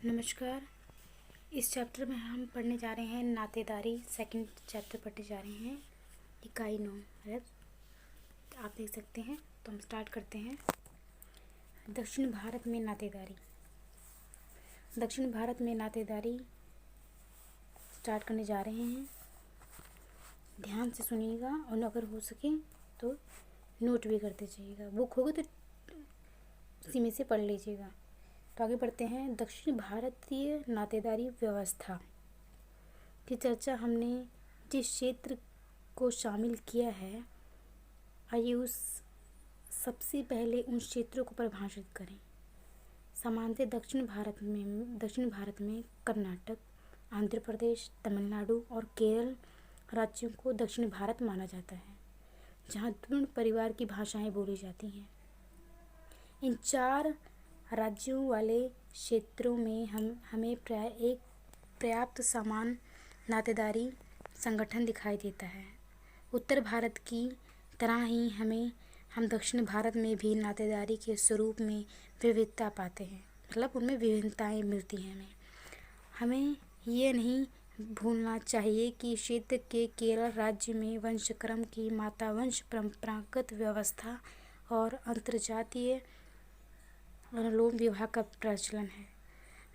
नमस्कार। इस चैप्टर में हम पढ़ने जा रहे हैं नातेदारी। सेकंड चैप्टर पढ़ने जा रहे हैं, इकाई 9। आप देख सकते हैं, तो हम स्टार्ट करते हैं। दक्षिण भारत में नातेदारी। दक्षिण भारत में नातेदारी स्टार्ट करने जा रहे हैं। ध्यान से सुनिएगा और अगर हो सके तो नोट भी करते जाइएगा। बुक होगी तो उसी में से पढ़ लीजिएगा। तो आगे बढ़ते हैं। दक्षिण भारतीय नातेदारी व्यवस्था की चर्चा हमने जिस क्षेत्र को शामिल किया है, आइए उस सबसे पहले उन क्षेत्रों को परिभाषित करें। सामान्यतः दक्षिण भारत में कर्नाटक, आंध्र प्रदेश, तमिलनाडु और केरल राज्यों को दक्षिण भारत माना जाता है, जहाँ द्रविड़ परिवार की भाषाएं बोली जाती हैं। इन 4 राज्यों वाले क्षेत्रों में हमें प्राय एक पर्याप्त समान नातेदारी संगठन दिखाई देता है। उत्तर भारत की तरह ही हम दक्षिण भारत में भी नातेदारी के स्वरूप में विविधता पाते हैं, मतलब उनमें विभिन्नताएं मिलती हैं। हमें ये नहीं भूलना चाहिए कि क्षेत्र के केरल राज्य में वंशक्रम की मातावंश परंपरागत व्यवस्था और अंतर्जातीय अनुलोम विवाह का प्रचलन है,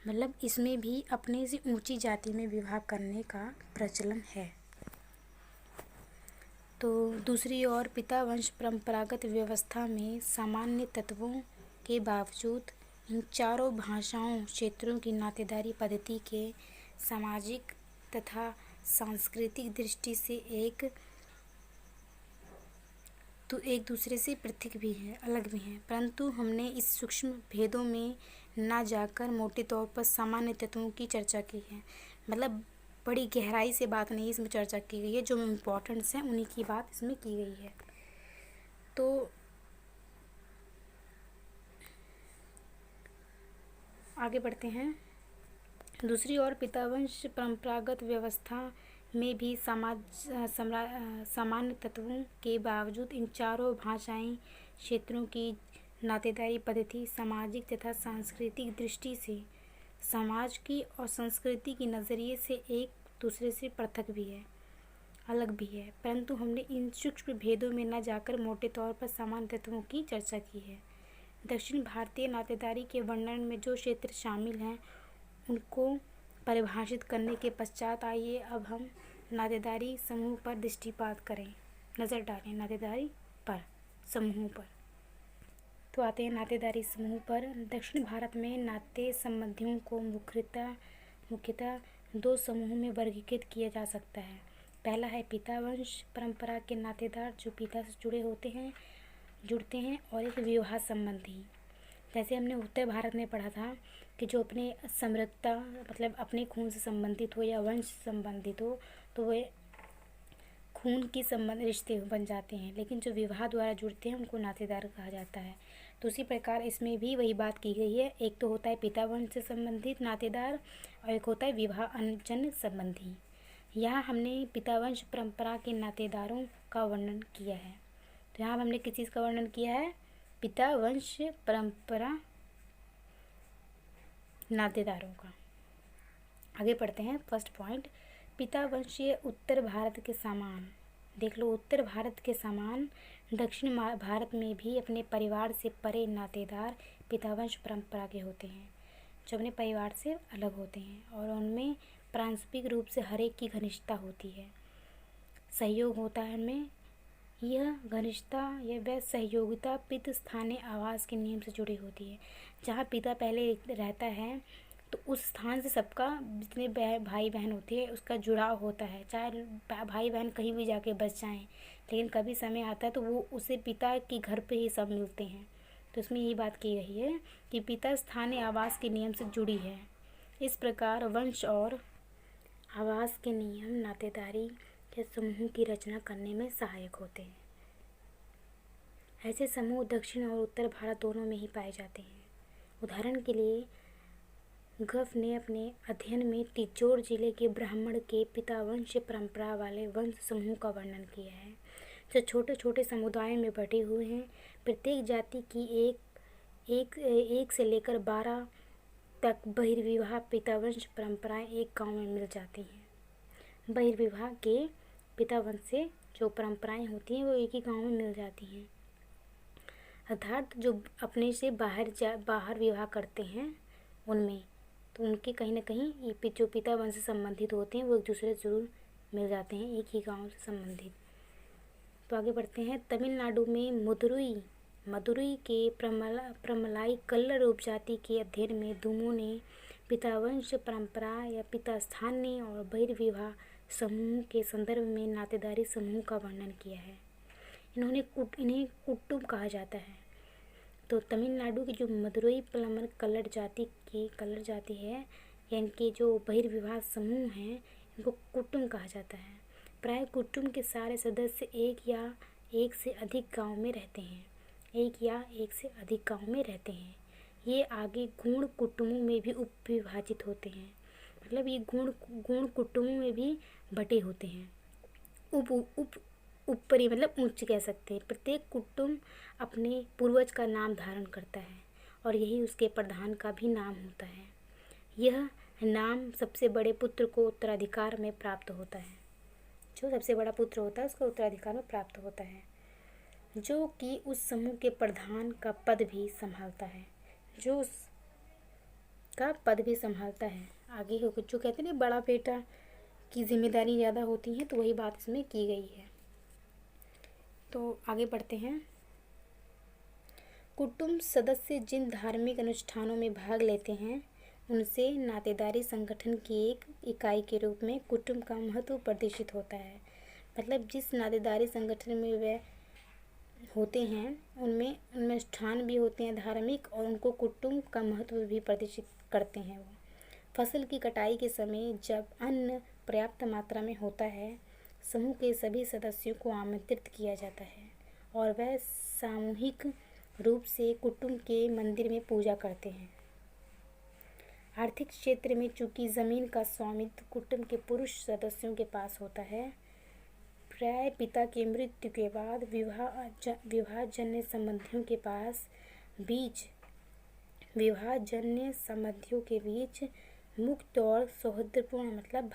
मतलब इसमें भी अपने से ऊंची जाति में विवाह करने का प्रचलन है। तो दूसरी ओर पिता वंश परंपरागत व्यवस्था में सामान्य तत्वों के बावजूद इन चारों भाषाओं क्षेत्रों की नातेदारी पद्धति के सामाजिक तथा सांस्कृतिक दृष्टि से एक दूसरे से पृथक भी है, अलग भी हैं, परंतु हमने इस सूक्ष्म भेदों में ना जाकर मोटे तौर पर सामान्य तत्वों की चर्चा की है। मतलब बड़ी गहराई से बात नहीं इसमें चर्चा की गई है, जो इम्पोर्टेंट्स हैं उन्हीं की बात इसमें की गई है। तो आगे बढ़ते हैं। दूसरी ओर पितावंश परंपरागत व्यवस्था में भी सामान्य तत्वों के बावजूद इन चारों भाषाई क्षेत्रों की नातेदारी पद्धति सामाजिक तथा सांस्कृतिक दृष्टि से समाज की और संस्कृति के नज़रिए से एक दूसरे से पृथक भी है, अलग भी है, परंतु हमने इन सूक्ष्म भेदों में न जाकर मोटे तौर पर सामान्य तत्वों की चर्चा की है। दक्षिण भारतीय नातेदारी के वर्णन में जो क्षेत्र शामिल हैं उनको परिभाषित करने के पश्चात आइए अब हम नातेदारी समूह पर दृष्टिपात करें, नज़र डालें नातेदारी पर समूहों पर। तो आते हैं नातेदारी समूह पर। दक्षिण भारत में नाते संबंधियों को मुख्यतः 2 समूहों में वर्गीकृत किया जा सकता है। पहला है पितावंश परंपरा के नातेदार जो पिता से जुड़ते हैं, और एक विवाह संबंधी। जैसे हमने उत्तर भारत में पढ़ा था कि जो अपने समृद्धता मतलब अपने खून से संबंधित हो या वंश संबंधित हो तो वे खून की संबंध रिश्ते बन जाते हैं, लेकिन जो विवाह द्वारा जुड़ते हैं उनको नातेदार कहा जाता है। तो उसी प्रकार इसमें भी वही बात की गई है। एक तो होता है पिता वंश से संबंधित नातेदार और एक होता है विवाह अनजन संबंधी। यहाँ हमने पितावंश परंपरा के नातेदारों का वर्णन किया है। तो यहाँ हमने किस चीज़ का वर्णन किया है? पिता वंश परंपरा नातेदारों का। आगे पढ़ते हैं। फर्स्ट पॉइंट, पिता वंशीय उत्तर भारत के समान, देख लो, उत्तर भारत के समान दक्षिण भारत में भी अपने परिवार से परे नातेदार पितावंश परंपरा के होते हैं, जो अपने परिवार से अलग होते हैं और उनमें पारस्परिक रूप से हर एक की घनिष्ठता होती है, सहयोग होता है उनमें। यह घनिष्ठता वह सहयोगिता पितृ स्थानीय आवास के नियम से जुड़ी होती है। जहाँ पिता पहले रहता है तो उस स्थान से सबका जितने भाई बहन होते हैं उसका जुड़ाव होता है, चाहे भाई बहन कहीं भी जाके बस जाएं, लेकिन कभी समय आता है तो वो उसे पिता के घर पे ही सब मिलते हैं। तो इसमें यही बात की गई है कि पिता स्थानीय आवास के नियम से जुड़ी है। इस प्रकार वंश और आवास के नियम नातेदारी के समूह की रचना करने में सहायक होते हैं। ऐसे समूह दक्षिण और उत्तर भारत दोनों में ही पाए जाते हैं। उदाहरण के लिए गफ ने अपने अध्ययन में तिजोर जिले के ब्राह्मण के पितावंश परंपरा वाले वंश समूह का वर्णन किया है, जो छोटे छोटे समुदायों में बटे हुए हैं। प्रत्येक जाति की एक से लेकर 12 तक बहिर्विवाह पितावंश परंपराएं एक गांव में मिल जाती हैं। बहिर्विवाह के पितावंश से जो परंपराएं होती हैं वो एक ही गांव में मिल जाती हैं। अर्थात जो अपने से बाहर विवाह करते हैं उनमें, तो उनके कहीं ना कहीं ये जो पितावंश से संबंधित होते हैं वो एक दूसरे से जरूर मिल जाते हैं, एक ही गांव से संबंधित। तो आगे बढ़ते हैं। तमिलनाडु में मदुरई के प्रमलाई कल्लर उपजाति के अध्ययन में दुमो ने पितावंश परंपरा या पिता स्थानीय और बहिर्विवाह समूह के संदर्भ में नातेदारी समूह का वर्णन किया है। इन्हें कुटुंब कहा जाता है। तो तमिलनाडु की जो मदुरई प्लमर कल्लर जाति है, इनके जो बहिर्विवाह समूह हैं इनको कुटुंब कहा जाता है। प्राय कुटुंब के सारे सदस्य एक से अधिक गांव में रहते हैं। ये आगे गुण कुटुंबों में भी उपविभाजित होते हैं, मतलब ये गुण कुटुंबों में भी बटे होते हैं। ऊपरी मतलब उच्च कह सकते हैं। प्रत्येक कुटुंब अपने पूर्वज का नाम धारण करता है और यही उसके प्रधान का भी नाम होता है। यह नाम सबसे बड़े पुत्र को उत्तराधिकार में प्राप्त होता है। जो सबसे बड़ा पुत्र होता है उसको उत्तराधिकार में प्राप्त होता है, जो कि उस समूह के प्रधान का पद भी संभालता है। आगे जो कहते हैं ना बड़ा बेटा की जिम्मेदारी ज़्यादा होती है, तो वही बात इसमें की गई है। तो आगे बढ़ते हैं। कुटुंब सदस्य जिन धार्मिक अनुष्ठानों में भाग लेते हैं उनसे नातेदारी संगठन की एक इकाई के रूप में कुटुंब का महत्व प्रदर्शित होता है। मतलब जिस नातेदारी संगठन में वे होते हैं उनमें अनुष्ठान भी होते हैं धार्मिक, और उनको कुटुंब का महत्व भी प्रदर्शित करते हैं। वो फसल की कटाई के समय जब अन्न पर्याप्त मात्रा में होता है, समूह के सभी सदस्यों को आमंत्रित किया जाता है और वह सामूहिक रूप से कुटुंब के मंदिर में पूजा करते हैं। आर्थिक क्षेत्र में चूंकि जमीन का स्वामित्व कुटुंब के पुरुष सदस्यों के पास होता है, प्राय पिता की मृत्यु के बाद विवाहजन्य संबंधियों के बीच मुक्त और सौहार्दपूर्ण मतलब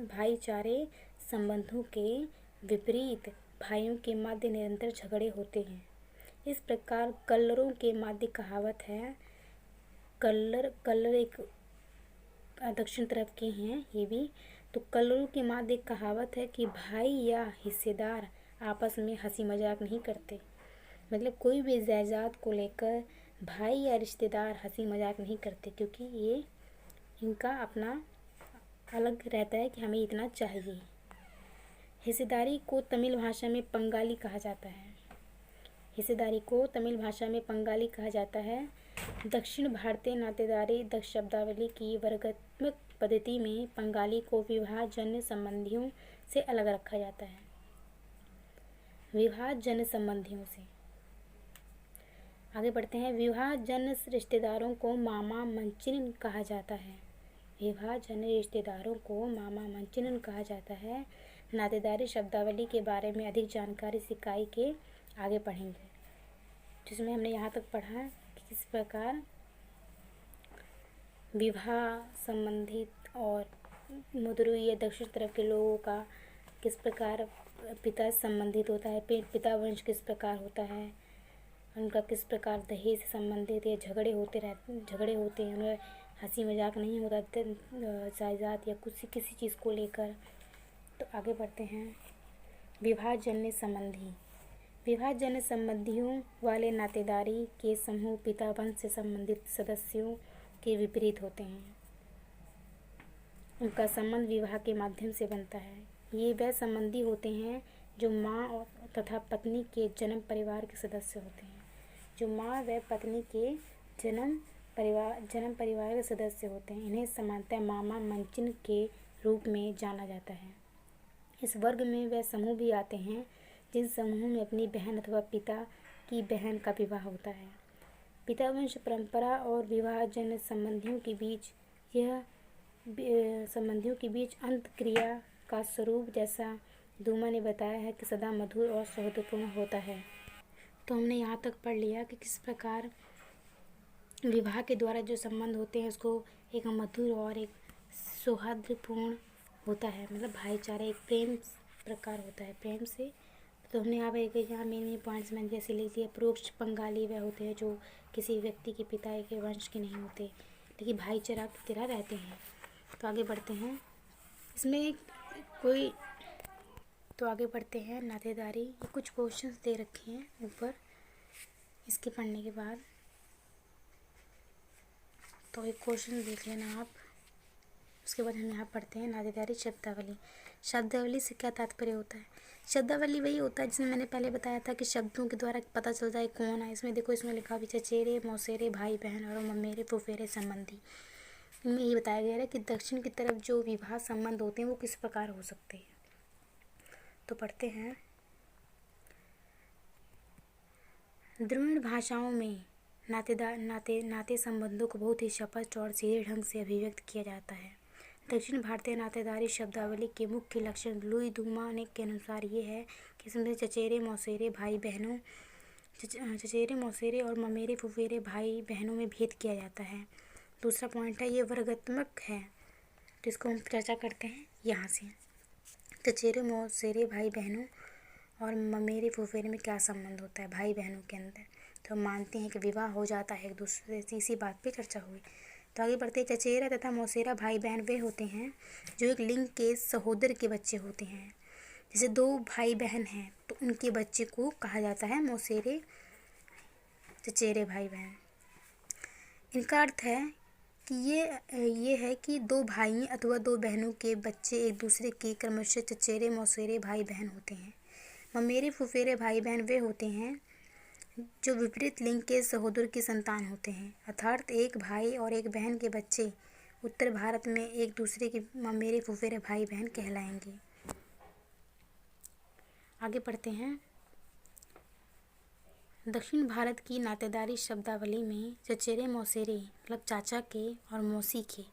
भाईचारे संबंधों के विपरीत भाइयों के मध्य निरंतर झगड़े होते हैं। इस प्रकार कल्लरों के मध्य कहावत है, कल्लर एक दक्षिण तरफ के हैं ये भी, तो कल्लरों के मध्य एक कहावत है कि भाई या हिस्सेदार आपस में हंसी मजाक नहीं करते। मतलब कोई भी जायदाद को लेकर भाई या रिश्तेदार हंसी मजाक नहीं करते, क्योंकि ये इनका अपना अलग रहता है कि हमें इतना चाहिए। हिस्सेदारी को तमिल भाषा में पंगाली कहा जाता है। दक्षिण भारतीय नातेदारी शब्दावली की वर्गात्मक पद्धति में पंगाली को विवाहजन्य संबंधियों से अलग रखा जाता है। विवाहजन्य संबंधियों से आगे बढ़ते हैं। विवाहजन्य रिश्तेदारों को मामा मंचिन कहा जाता है। नातेदारी शब्दावली के बारे में अधिक जानकारी इस इकाई के आगे पढ़ेंगे, जिसमें हमने यहाँ तक पढ़ा कि किस प्रकार विवाह संबंधित और मदुरई या दक्षिण तरफ के लोगों का किस प्रकार पिता संबंधित होता है, पिता वंश किस प्रकार होता है, उनका किस प्रकार दहेज से संबंधित या झगड़े होते हैं, उन्हें हंसी मजाक नहीं होता जायदाद या किसी चीज़ को लेकर। तो आगे बढ़ते हैं। विवाहजन्य संबंधियों वाले नातेदारी के समूह पिता वंश से संबंधित सदस्यों के विपरीत होते हैं। उनका संबंध विवाह के माध्यम से बनता है। ये वह संबंधी होते हैं जो माँ तथा पत्नी के जन्म परिवार के सदस्य होते हैं। जो माँ व पत्नी के जन्म परिवार के सदस्य होते हैं, इन्हें सामान्यतः मामा मंचिन के रूप में जाना जाता है। इस वर्ग में वह समूह भी आते हैं जिन समूहों में अपनी बहन अथवा पिता की बहन का विवाह होता है। पितावंश परंपरा और विवाहजन्य संबंधियों के बीच अंत क्रिया का स्वरूप, जैसा दूमा ने बताया है, कि सदा मधुर और सौहार्दपूर्ण होता है। तो हमने यहाँ तक पढ़ लिया कि किस प्रकार विवाह के द्वारा जो संबंध होते हैं उसको एक मधुर और एक सौहार्दपूर्ण होता है, मतलब भाईचारा एक प्रेम प्रकार होता है, प्रेम से। तो हमने यहाँ पर यहाँ मेन पॉइंट्स मैंने जैसे लिख दिया। परोक्ष बंगाली वह होते हैं जो किसी व्यक्ति के पिता के वंश के नहीं होते, लेकिन भाईचारा की तरह रहते हैं। तो आगे बढ़ते हैं इसमें कोई तो आगे बढ़ते हैं नातेदारी। ये कुछ क्वेश्चंस दे रखे हैं ऊपर, इसके पढ़ने के बाद तो एक क्वेश्चन देख लेना आप। उसके बाद हम यहाँ पढ़ते हैं नातेदारी शब्दावली। शब्दावली से क्या तात्पर्य होता है? शब्दावली वही होता है जिसमें मैंने पहले बताया था कि शब्दों के द्वारा पता चलता है कौन है। इसमें देखो, इसमें लिखा भी चचेरे मौसेरे भाई बहन और ममेरे फुफेरे संबंधी। इनमें ये बताया गया है कि दक्षिण की तरफ जो विवाह संबंध होते हैं वो किस प्रकार हो सकते हैं। तो पढ़ते हैं। द्रविड़ भाषाओं में नाते संबंधों को बहुत ही स्पष्ट और सीधे ढंग से अभिव्यक्त किया जाता है। दक्षिण भारतीय नातेदारी शब्दावली के मुख्य लक्षण लुई दूमा ने के अनुसार ये है कि इसमें चचेरे मौसेरे भाई बहनों चचेरे मौसेरे और ममेरे फुफेरे भाई बहनों में भेद किया जाता है। दूसरा पॉइंट है ये वर्गात्मक है, तो इसको हम चर्चा करते हैं यहाँ से। चचेरे मौसेरे भाई बहनों और ममेरे फुफेरे में क्या संबंध होता है भाई बहनों के अंदर? तो हम मानते हैं कि विवाह हो जाता है एक दूसरे से, इसी बात पे चर्चा हुई। तो आगे बढ़ते हैं। चचेरा तथा मौसेरा भाई बहन वे होते हैं जो एक लिंग के सहोदर के बच्चे होते हैं। जैसे दो भाई बहन हैं तो उनके बच्चे को कहा जाता है मौसेरे, चचेरे भाई बहन। इनका अर्थ है कि ये है कि दो भाई अथवा दो बहनों के बच्चे एक दूसरे के क्रमशः चचेरे मौसेरे भाई बहन होते हैं। ममेरे फुफेरे भाई बहन वे होते हैं जो विपरीत लिंग के सहोदर की संतान होते हैं, अर्थात एक भाई और एक बहन के बच्चे उत्तर भारत में एक दूसरे के ममेरे फुफेरे भाई बहन कहलाएंगे। आगे पढ़ते हैं। दक्षिण भारत की नातेदारी शब्दावली में चचेरे मौसेरे मतलब चाचा के और मौसी के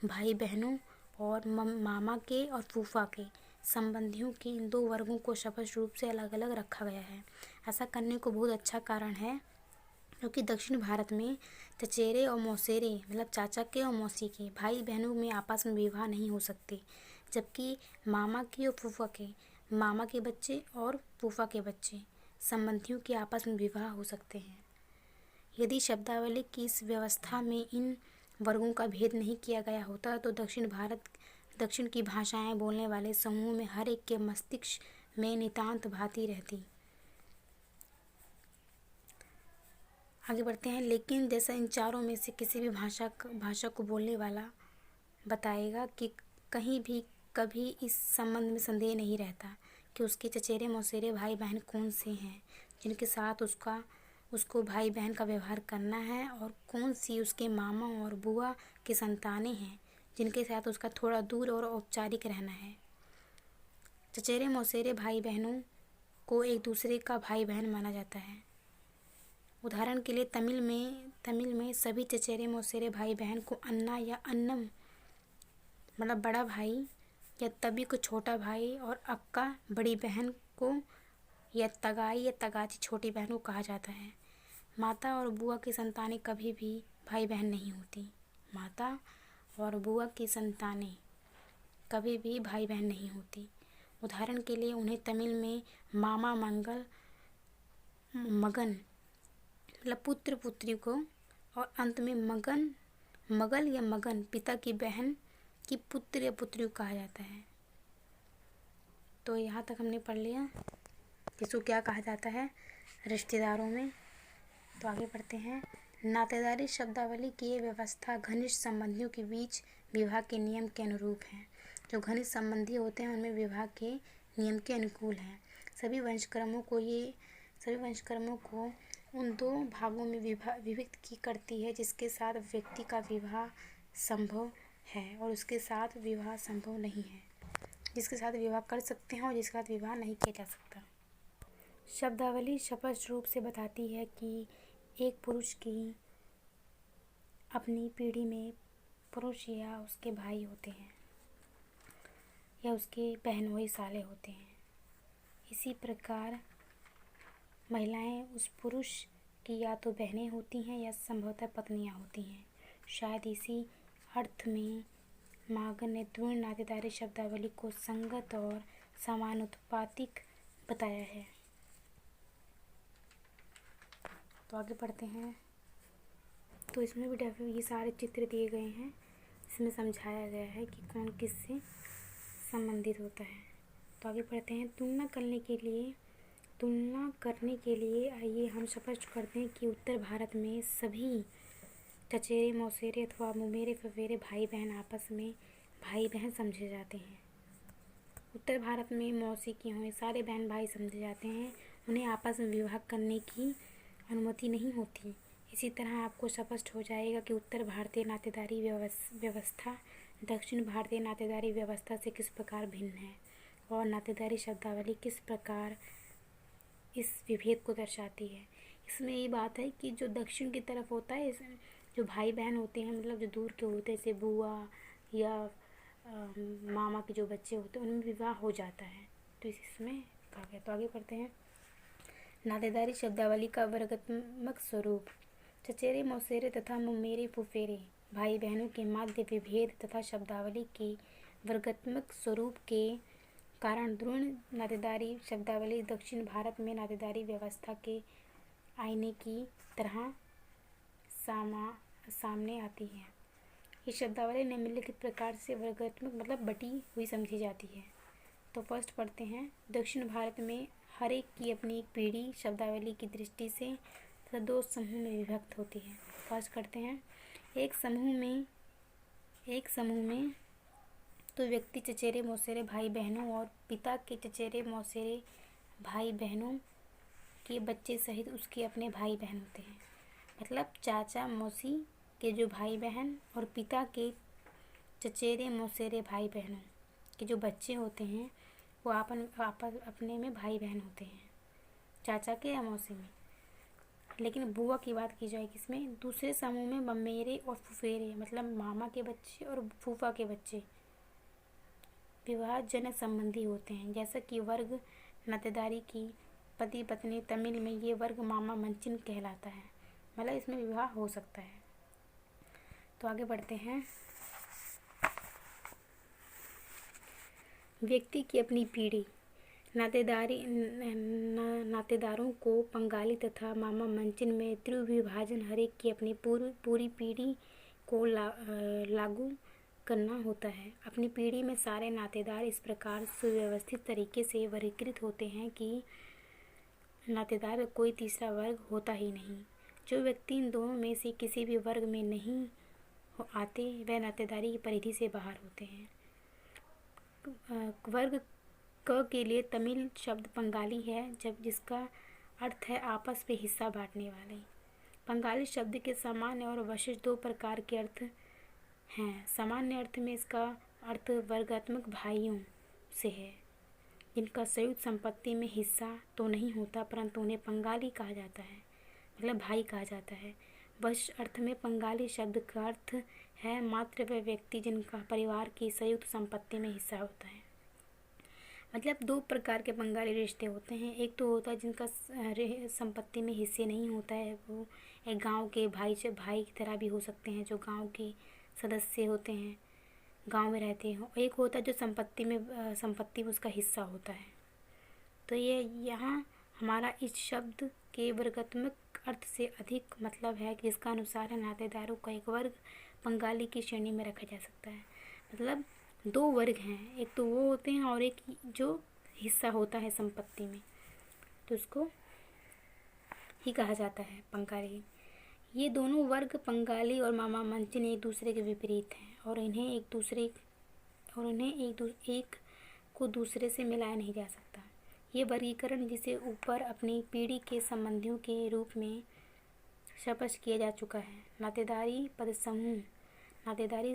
भाई बहनों और मामा के और फूफा के संबंधियों के इन दो वर्गों को स्पष्ट रूप से अलग अलग रखा गया है। ऐसा करने को बहुत अच्छा कारण है क्योंकि दक्षिण भारत में चचेरे और मौसेरे मतलब चाचा के और मौसी के भाई बहनों में आपस में विवाह नहीं हो सकते, जबकि मामा के और फूफा के मामा के बच्चे और फूफा के बच्चे संबंधियों के आपस में विवाह हो सकते हैं। यदि शब्दावली की इस व्यवस्था में इन वर्गों का भेद नहीं किया गया होता तो दक्षिण की भाषाएं बोलने वाले समूह में हर एक के मस्तिष्क में नितांत भांति रहती। आगे बढ़ते हैं। लेकिन जैसा इन चारों में से किसी भी भाषा को बोलने वाला बताएगा कि कहीं भी कभी इस संबंध में संदेह नहीं रहता कि उसके चचेरे मौसेरे भाई बहन कौन से हैं जिनके साथ उसको भाई बहन का व्यवहार करना है, और कौन सी उसके मामा और बुआ की संतानें हैं जिनके साथ उसका थोड़ा दूर और औपचारिक रहना है। चचेरे मौसेरे भाई बहनों को एक दूसरे का भाई बहन माना जाता है। उदाहरण के लिए तमिल में सभी चचेरे मौसेरे भाई बहन को अन्ना या अन्नम मतलब बड़ा भाई या तभी को छोटा भाई और अक्का बड़ी बहन को या तगाई या तगाची छोटी बहन को कहा जाता है। माता और बुआ की संतानें कभी भी भाई बहन नहीं होती। माता और बुआ की संतानें कभी भी भाई बहन नहीं होती। उदाहरण के लिए उन्हें तमिल में मामा मगन मतलब पुत्र पुत्री को, और अंत में मगल या मगन पिता की बहन की पुत्र या पुत्री को कहा जाता है। तो यहाँ तक हमने पढ़ लिया इसको क्या कहा जाता है रिश्तेदारों में। तो आगे बढ़ते हैं। नातेदारी शब्दावली की ये व्यवस्था घनिष्ठ संबंधियों के बीच विवाह के नियम के अनुरूप है। जो घनिष्ठ संबंधी होते हैं उनमें विवाह के नियम के अनुकूल है। सभी वंशक्रमों को उन दो भागों में विभक्त की करती है जिसके साथ व्यक्ति का विवाह संभव है और उसके साथ विवाह संभव नहीं है, जिसके साथ विवाह कर सकते हैं और जिसके साथ विवाह नहीं किया जा सकता। शब्दावली स्पष्ट रूप से बताती है कि एक पुरुष की अपनी पीढ़ी में पुरुष या उसके भाई होते हैं या उसके बहनोई साले होते हैं। इसी प्रकार महिलाएं उस पुरुष की या तो बहनें होती हैं या संभवतः पत्नियां होती हैं। शायद इसी अर्थ में महागन ने द्विण नातेदारी शब्दावली को संगत और समानुपातिक बताया है। तो आगे पढ़ते हैं। तो इसमें भी ये सारे चित्र दिए गए हैं, इसमें समझाया गया है कि कौन किससे संबंधित होता है। तो आगे पढ़ते हैं। तुलना करने के लिए आइए हम स्पष्ट करते हैं कि उत्तर भारत में सभी चचेरे मौसेरे अथवा मुमेरे फफेरे भाई बहन आपस में भाई बहन समझे जाते हैं। उत्तर भारत में मौसी के हुए सारे बहन भाई समझे जाते हैं, उन्हें आपस में विवाह करने की अनुमति नहीं होती। इसी तरह आपको स्पष्ट हो जाएगा कि उत्तर भारतीय नातेदारी व्यवस्था दक्षिण भारतीय नातेदारी व्यवस्था से किस प्रकार भिन्न है और नातेदारी शब्दावली किस प्रकार इस विभेद को दर्शाती है। इसमें ये बात है कि जो दक्षिण की तरफ होता है, जो भाई बहन होते हैं, मतलब जो दूर के होते हैं, जैसे बुआ या मामा के जो बच्चे होते हैं, उनमें विवाह हो जाता है। तो इसमें कहा गया। तो आगे पढ़ते हैं। नातेदारी शब्दावली का वर्गात्मक स्वरूप। चचेरे मौसेरे तथा मुमेरे फुफेरे भाई बहनों के मध्य विभेद तथा शब्दावली के वर्गात्मक स्वरूप के कारण द्विण नातेदारी शब्दावली दक्षिण भारत में नातेदारी व्यवस्था के आईने की तरह सामने आती है। ये शब्दावली निम्नलिखित प्रकार से वर्गात्मक मतलब बटी हुई समझी जाती है। तो फर्स्ट पढ़ते हैं। दक्षिण भारत में हर एक की अपनी एक पीढ़ी शब्दावली की दृष्टि से तथा दो समूह में विभक्त होती है। फर्स्ट करते हैं। एक समूह में तो व्यक्ति चचेरे मौसेरे भाई बहनों और पिता के चचेरे मौसेरे भाई बहनों के बच्चे सहित उसके अपने भाई बहन होते हैं। मतलब चाचा मौसी के जो भाई बहन और पिता के चचेरे मौसेरे भाई बहनों के जो बच्चे होते हैं वो आपस अपने में भाई बहन होते हैं, चाचा के या मौसी में। लेकिन बुआ की बात की जाए किसमें, दूसरे समूह में ममेरे और फुफेरे मतलब मामा के बच्चे और फूफा के बच्चे विवाह जन संबंधी होते हैं। जैसा कि वर्ग नातेदारी की पति पत्नी तमिल में ये वर्ग मामा मंचिन कहलाता है, मतलब इसमें विवाह हो सकता है। तो आगे बढ़ते हैं। व्यक्ति की अपनी पीढ़ी। नातेदारों को बंगाली तथा मामा मंचिन में त्रिविभाजन हरेक की अपनी पूरी पीढ़ी को लागू करना होता है। अपनी पीढ़ी में सारे नातेदार इस प्रकार सुव्यवस्थित तरीके से वर्गीकृत होते हैं कि नातेदार का कोई तीसरा वर्ग होता ही नहीं। जो व्यक्ति इन दोनों में से किसी भी वर्ग में नहीं आते वह नातेदारी की परिधि से बाहर होते हैं। वर्ग क के लिए तमिल शब्द बंगाली है, जब जिसका अर्थ है आपस में हिस्सा बांटने वाले। बंगाली शब्द के सामान्य और विशेष दो प्रकार के अर्थ हैं। सामान्य अर्थ में इसका अर्थ वर्गात्मक भाइयों से है, जिनका संयुक्त संपत्ति में हिस्सा तो नहीं होता परंतु उन्हें बंगाली कहा जाता है, मतलब भाई कहा जाता है। विशेष अर्थ में बंगाली शब्द का अर्थ है मात्र वह व्यक्ति जिनका परिवार की संयुक्त संपत्ति में हिस्सा होता है। मतलब दो प्रकार के बंगाली रिश्ते होते हैं। एक तो होता है जिनका संपत्ति में हिस्से नहीं होता है, वो एक गांव के भाई की तरह भी हो सकते हैं, जो गांव के सदस्य होते हैं, गांव में रहते हैं। एक होता है जो संपत्ति में उसका हिस्सा होता है। तो ये यहाँ हमारा इस शब्द के वर्गात्मक अर्थ से अधिक मतलब है कि इसका अनुसार है नातेदारों का एक वर्ग बंगाली की श्रेणी में रखा जा सकता है। मतलब दो वर्ग हैं, एक तो वो होते हैं और एक जो हिस्सा होता है संपत्ति में, तो उसको ही कहा जाता है बंगाली। ये दोनों वर्ग बंगाली और मामा मंचिन एक दूसरे के विपरीत हैं और इन्हें एक को दूसरे से मिलाया नहीं जा सकता। ये वर्गीकरण जिसे ऊपर अपनी पीढ़ी के संबंधियों के रूप में स्पष्ट किया जा चुका है। नातेदारी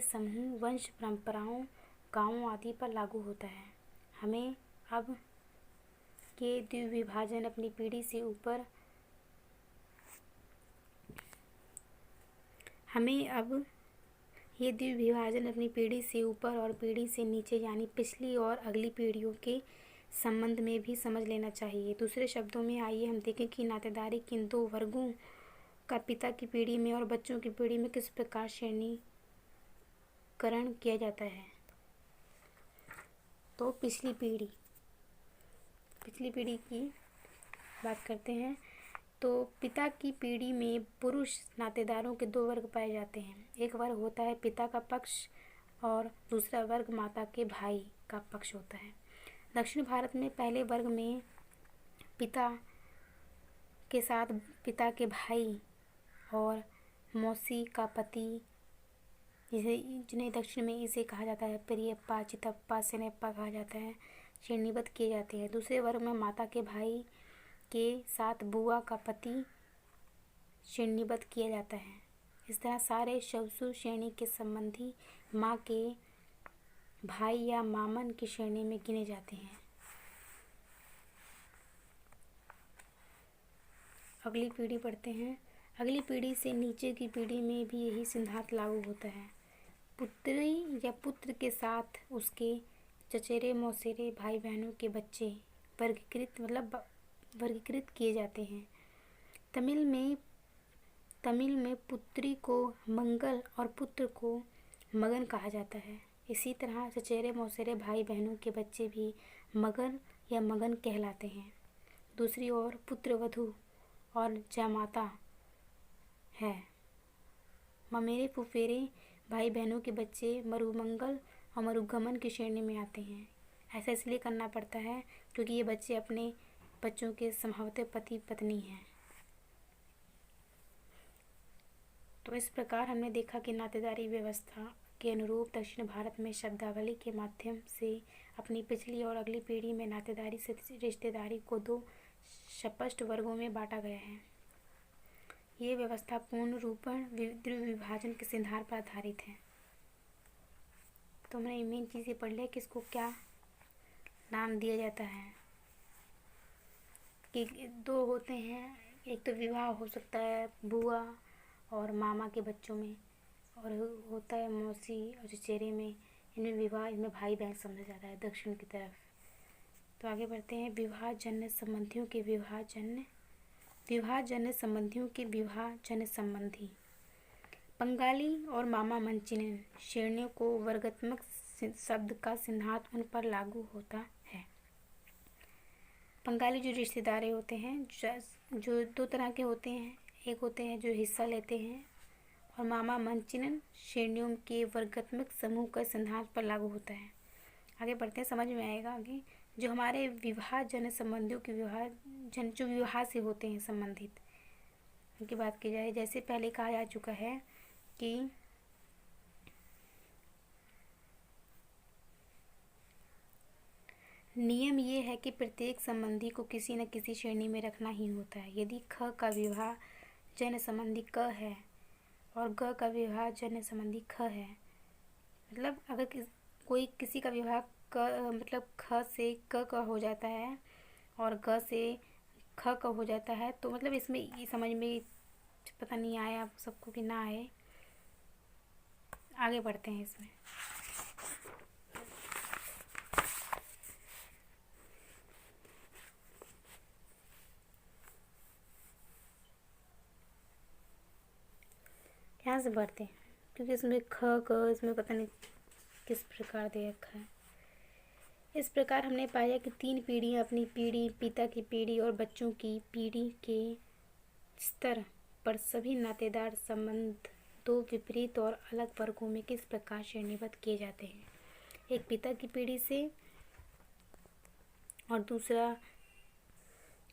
समूह वंश परंपराओं गांवों आदि पर लागू होता है। हमें अब ये द्विविभाजन अपनी पीढ़ी से ऊपर और पीढ़ी से नीचे यानी पिछली और अगली पीढ़ियों के संबंध में भी समझ लेना चाहिए। दूसरे शब्दों में आइए हम देखें कि नातेदारी किन दो वर्गों का पिता की पीढ़ी में और बच्चों की पीढ़ी में किस प्रकार श्रेणीकरण किया जाता है? तो पिछली पीढ़ी की बात करते हैं। तो पिता की पीढ़ी में पुरुष नातेदारों के दो वर्ग पाए जाते हैं। एक वर्ग होता है पिता का पक्ष और दूसरा वर्ग माता के भाई का पक्ष होता है। दक्षिण भारत में पहले वर्ग में पिता के साथ पिता के भाई और मौसी का पति, जिन्हें दक्षिण में इसे कहा जाता है पेरियप्पा, चितप्पा, सेनेप्पा कहा जाता है, श्रेणीबद्ध किए जाते हैं। दूसरे वर्ग में माता के भाई के साथ बुआ का पति श्रेणीबद्ध किया जाता है। इस तरह सारे शवसु श्रेणी के संबंधी माँ के भाई या मामन की श्रेणी में गिने जाते हैं। अगली पीढ़ी पढ़ते हैं। अगली पीढ़ी से नीचे की पीढ़ी में भी यही सिद्धांत लागू होता है। पुत्री या पुत्र के साथ उसके चचेरे मौसेरे भाई बहनों के बच्चे वर्गीकृत किए जाते हैं। तमिल में पुत्री को मंगल और पुत्र को मगन कहा जाता है। इसी तरह चचेरे मौसेरे भाई बहनों के बच्चे भी मगन या मगन कहलाते हैं। दूसरी ओर पुत्रवधू और जामाता है। ममेरे फुफेरे भाई बहनों के बच्चे मरुमंगल और मरुगमन की श्रेणी में आते हैं। ऐसा इसलिए करना पड़ता है क्योंकि ये बच्चे अपने बच्चों के संभवतः पति पत्नी हैं। तो इस प्रकार हमने देखा कि नातेदारी व्यवस्था के अनुरूप दक्षिण भारत में शब्दावली के माध्यम से अपनी पिछली और अगली पीढ़ी में नातेदारी से रिश्तेदारी को दो स्पष्ट वर्गों में बांटा गया है। ये व्यवस्था पूर्ण रूपण विभाजन के सिद्धांत पर आधारित है। तो हमने मेन चीज़ें पढ़ लिया कि इसको क्या नाम दिया जाता है कि दो होते हैं। एक तो विवाह हो सकता है बुआ और मामा के बच्चों में, और होता है मौसी और चचेरे में। इनमें विवाह, इनमें भाई बहन समझा जाता है दक्षिण की तरफ। तो आगे बढ़ते हैं। विवाहजन्य संबंधियों के विवाहजन्य संबंधी बंगाली और मामा मंचिनन श्रेणियों को वर्गात्मक शब्द का सिद्धांत उन पर लागू होता है। बंगाली जो रिश्तेदार होते हैं जो दो तरह के होते हैं। एक होते हैं जो हिस्सा लेते हैं, और मामा मंचिनन श्रेणियों के वर्गात्मक समूह का सिद्धांत पर लागू होता है। आगे बढ़ते हैं, समझ में आएगा आगे। जो हमारे विवाहजन्य संबंधियों के जो विवाह से होते हैं संबंधित, उनकी बात की जाए। जैसे पहले कहा जा चुका है कि नियम ये है कि प्रत्येक संबंधी को किसी न किसी श्रेणी में रखना ही होता है। यदि ख का विवाह जन्य संबंधी क है और ग का विवाह जन्य संबंधी ख है, मतलब अगर कोई किसी का विवाह मतलब ख से क का हो जाता है और ग से ख का हो जाता है, तो मतलब इसमें ये समझ में पता नहीं आया आप सबको कि ना आए। आगे बढ़ते हैं इसमें। यहाँ से बढ़ते हैं क्योंकि इसमें ख क इसमें पता नहीं किस प्रकार दे रखा है। इस प्रकार हमने पाया कि तीन पीढ़ियाँ अपनी पीढ़ी, पिता की पीढ़ी और बच्चों की पीढ़ी के स्तर पर सभी नातेदार संबंध दो विपरीत और अलग वर्गों में किस प्रकार श्रेणीबद्ध किए जाते हैं। एक पिता की पीढ़ी से और दूसरा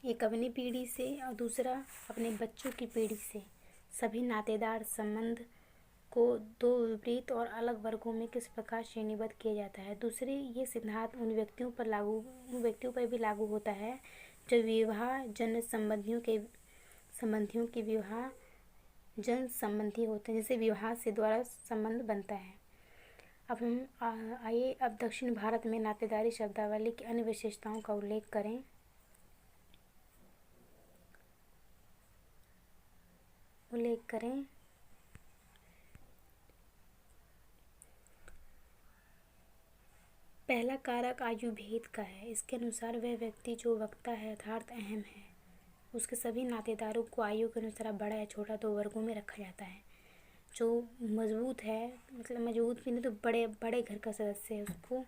एक अपनी पीढ़ी से और दूसरा अपने बच्चों की पीढ़ी से सभी नातेदार संबंध को दो विपरीत और अलग वर्गों में किस प्रकार श्रेणीबद्ध किया जाता है। दूसरे, ये सिद्धांत उन व्यक्तियों पर भी लागू होता है जो विवाह जन्य संबंधियों के विवाह जन संबंधी होते हैं, जिसे विवाह से द्वारा संबंध बनता है। अब हम आइए अब दक्षिण भारत में नातेदारी शब्दावली की अन्य विशेषताओं का उल्लेख करें। पहला कारक आयु भेद का है। इसके अनुसार वह व्यक्ति जो वक्ता है यथार्थ अहम है उसके सभी नातेदारों को आयु के अनुसार बड़ा या छोटा 2 वर्गों में रखा जाता है। जो मजबूत है, मतलब मजबूत भी नहीं तो बड़े बड़े घर का सदस्य है, उसको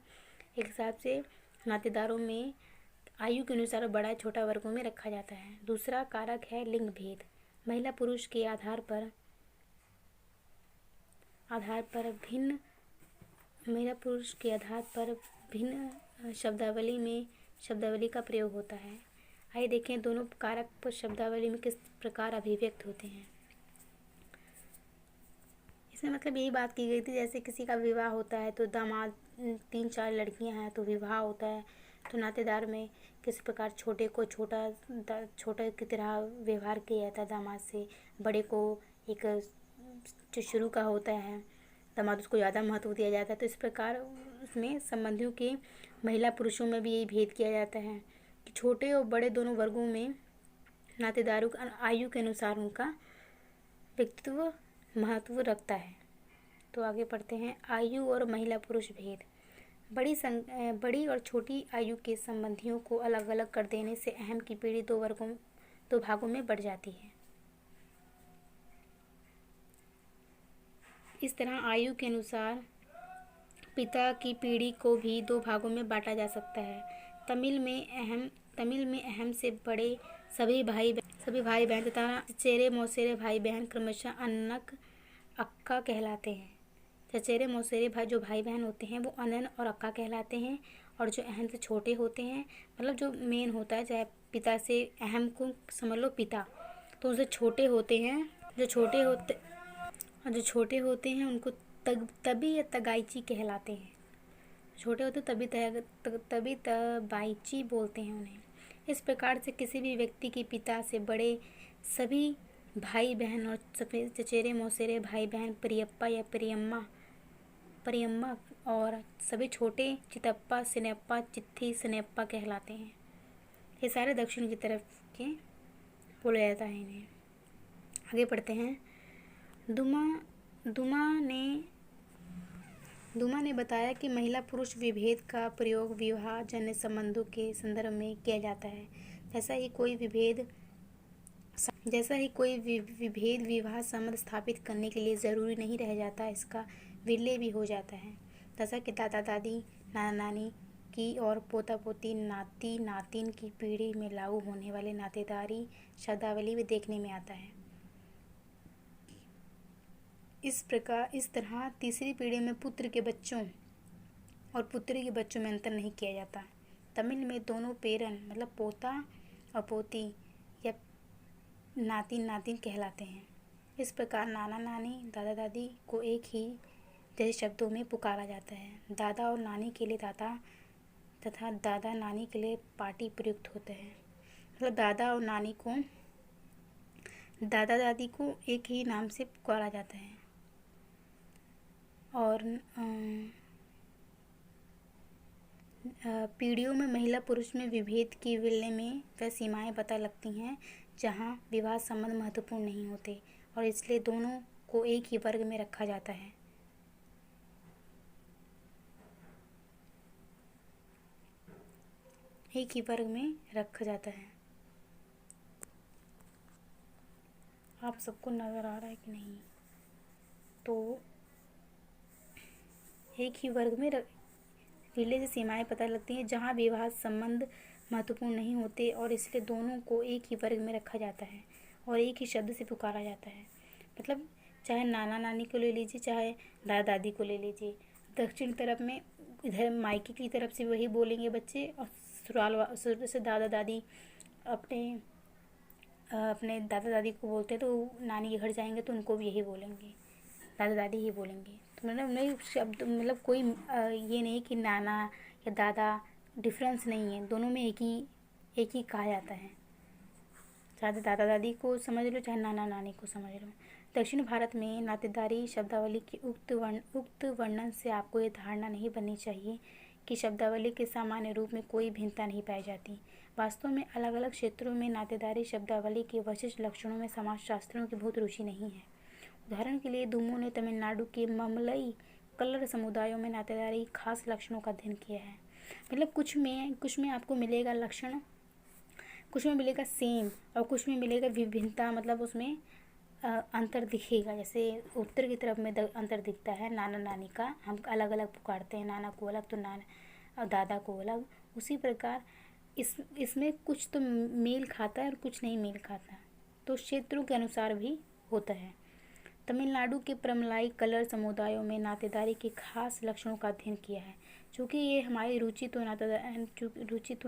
एक हिसाब से नातेदारों में आयु के अनुसार बड़ा या छोटा वर्गों में रखा जाता है। दूसरा कारक है लिंग भेद। महिला पुरुष के आधार पर भिन्न महिला पुरुष के आधार पर भिन्न शब्दावली का प्रयोग होता है। आइए देखें दोनों कारक पर शब्दावली में किस प्रकार अभिव्यक्त होते हैं। इसमें मतलब यही बात की गई थी, जैसे किसी का विवाह होता है तो दामाद 3-4 लड़कियां हैं तो विवाह होता है, तो नातेदार में किस प्रकार छोटे को छोटे की तरह व्यवहार किया जाता है दामाद से, बड़े को एक जो शुरू का होता है दामाद उसको ज़्यादा महत्व दिया जाता है। तो इस प्रकार उसमें संबंधियों के महिला पुरुषों में भी यही भेद किया जाता है कि छोटे और बड़े दोनों वर्गों में नातेदारों का आयु के अनुसार उनका व्यक्तित्व महत्व रखता है। तो आगे पढ़ते हैं आयु और महिला पुरुष भेद। बड़ी और छोटी आयु के संबंधियों को अलग अलग कर देने से अहम की पीढ़ी 2 भागों में बढ़ जाती है। इस तरह आयु के अनुसार पिता की पीढ़ी को भी 2 भागों में बांटा जा सकता है। तमिल में अहम से बड़े सभी भाई बहन तथा चचेरे मौसेरे भाई बहन क्रमशः अनक अक्का कहलाते हैं। चचेरे मौसेरे जो भाई बहन होते हैं वो अनन और अक्का कहलाते हैं, और जो अहम से छोटे होते हैं, मतलब जो मेन होता है, चाहे पिता से अहम को समझ लो पिता, तो उनसे छोटे होते हैं, जो छोटे होते हैं उनको तभी या तगाइची कहलाते हैं। छोटे होते तभी तबाइची बोलते हैं उन्हें। इस प्रकार से किसी भी व्यक्ति के पिता से बड़े सभी भाई बहन और चचेरे मौसेरे भाई बहन परियप्पा या परियम्मा और सभी छोटे चितप्पा सिनेप्पा चित्थी सनेप्पा कहलाते हैं। ये सारे दक्षिण की तरफ के बोला जाता है इन्हें। आगे पढ़ते हैं। दुमा ने बताया कि महिला पुरुष विभेद का प्रयोग विवाह जन्य संबंधों के संदर्भ में किया जाता है। जैसा ही कोई विभेद विवाह संबंध स्थापित करने के लिए ज़रूरी नहीं रह जाता, इसका विलय भी हो जाता है। जैसा कि दादा दादी नाना नानी की और पोता पोती नाती नातिन की पीढ़ी में लागू होने वाले नातेदारी शब्दावली में देखने में आता है। इस तरह तीसरी पीढ़ी में पुत्र के बच्चों और पुत्री के बच्चों में अंतर नहीं किया जाता। तमिल में दोनों पेरन मतलब पोता और पोती या नातिन नातिन कहलाते हैं। इस प्रकार नाना नानी दादा दादी को एक ही जैसे शब्दों में पुकारा जाता है। दादा और नानी के लिए दादा तथा दादा नानी के लिए पाटी प्रयुक्त होते हैं। मतलब दादा और नानी को दादा दादी को एक ही नाम से पुकारा जाता है। और पीढ़ियों में महिला पुरुष में विभेद की विलय में वह सीमाएं पता लगती हैं जहां विवाह संबंध महत्वपूर्ण नहीं होते, और इसलिए दोनों को एक ही वर्ग में रखा जाता है। एक ही वर्ग में रखा जाता है। आप सबको नज़र आ रहा है कि नहीं? तो एक ही वर्ग में विलय से सीमाएं पता लगती हैं जहां विवाह संबंध महत्वपूर्ण नहीं होते, और इसलिए दोनों को एक ही वर्ग में रखा जाता है और एक ही शब्द से पुकारा जाता है। मतलब चाहे नाना नानी को ले लीजिए, चाहे दादा दादी को ले लीजिए। दक्षिण तरफ में इधर मायके की तरफ से वही बोलेंगे बच्चे, और शुरू से दादा दादी अपने दादा दादी को बोलते हैं, तो नानी के घर जाएंगे तो उनको भी यही बोलेंगे, दादा दादी ही बोलेंगे। तो मतलब नई शब्द मतलब कोई ये नहीं कि नाना या दादा डिफरेंस नहीं है, दोनों में एक ही कहा जाता है। चाहे दादा दादी को समझ लो, चाहे नाना नानी को समझ लो। दक्षिण भारत में नातेदारी शब्दावली के उक्त वर्णन से आपको ये धारणा नहीं बननी चाहिए कि शब्दावली के सामान्य रूप में कोई भिन्नता नहीं पाई जाती। वास्तव में अलग अलग क्षेत्रों में नातेदारी शब्दावली के विशिष्ट लक्षणों में समाजशास्त्रियों की बहुत रुचि नहीं है। उदाहरण के लिए दुमो ने तमिलनाडु के ममलई कल्लर समुदायों में नातेदारी खास लक्षणों का अध्ययन किया है। मतलब कुछ में आपको मिलेगा लक्षण, कुछ में मिलेगा सेम और कुछ में मिलेगा विभिन्नता, मतलब उसमें अंतर दिखेगा। जैसे उत्तर की तरफ में अंतर दिखता है, नाना नानी का हम अलग अलग पुकारते हैं, नाना को अलग तो नाना और दादा को अलग। उसी प्रकार इसमें कुछ तो मेल खाता है और कुछ नहीं मेल खाता, तो क्षेत्रों के अनुसार भी होता है। तमिलनाडु के प्रमलाई कलर समुदायों में नातेदारी के खास लक्षणों का अध्ययन किया है। चूँकि ये हमारी रुचि तो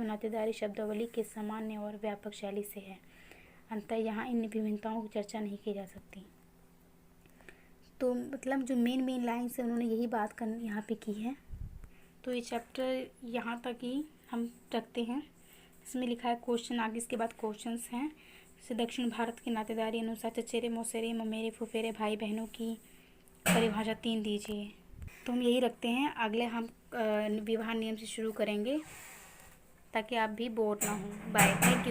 नातेदारी शब्दावली के सामान्य और व्यापक शैली से है, अंततः यहाँ इन विभिन्नताओं की चर्चा नहीं की जा सकती। तो मतलब जो मेन लाइन से उन्होंने यही बात यहाँ पे की है। तो ये चैप्टर यहाँ तक ही हम रखते हैं। इसमें लिखा है क्वेश्चन, आगे इसके बाद क्वेश्चंस हैं। जैसे दक्षिण भारत की नातेदारी अनुसार चचेरे मौसेरे ममेरे फुफेरे भाई बहनों की परिभाषा 3 दीजिए। तो हम यही रखते हैं, अगले हम विवाह नियम से शुरू करेंगे ताकि आप भी बोर ना हो। Bye, thank you.